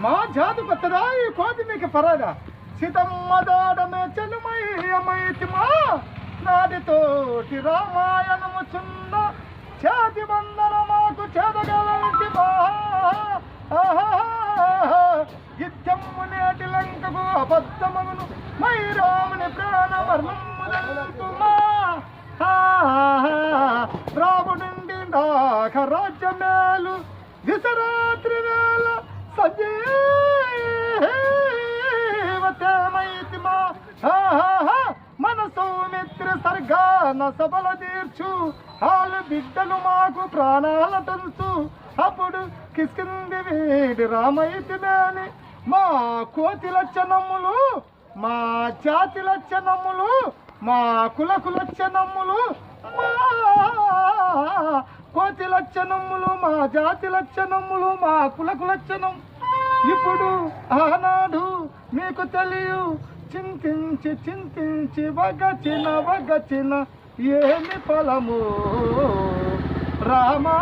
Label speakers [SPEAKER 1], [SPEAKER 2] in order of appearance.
[SPEAKER 1] మా జాతి కొత్తదా ఈ కోతి మీకు పరాదా సీతమ్మ దాడమే చెలుమయ్యమైతి మా నాటితోటి రామాయణము చున్న చేతి బంధన మాకు చెదగలంటి మా యుద్ధము నేటి లంకకు అబద్ధమగును మై రాముని ప్రాణవర్ణముదంతుమా రాముడి నాక రాజ్యమేలు విసరాత్రి వేళ సజీవతమైతిమా మన సౌమిత్ర సర్గాన సబల తీర్చు వాళ్ళు బిడ్డలు మాకు ప్రాణాల తెలుసు అప్పుడు కిస్కింది వీడి రామైతిమేని మా కోతి లక్షణములు మా జాతి లక్షణములు మా కులకు లక్షణములు మా కోతి లక్షణములు మా జాతి లక్షణములు మా కులకు లక్షణం ఇప్పుడు ఆనాడు మీకు తెలియ చింతించి చింతించి వగచిన ఏమి ఫలము రామా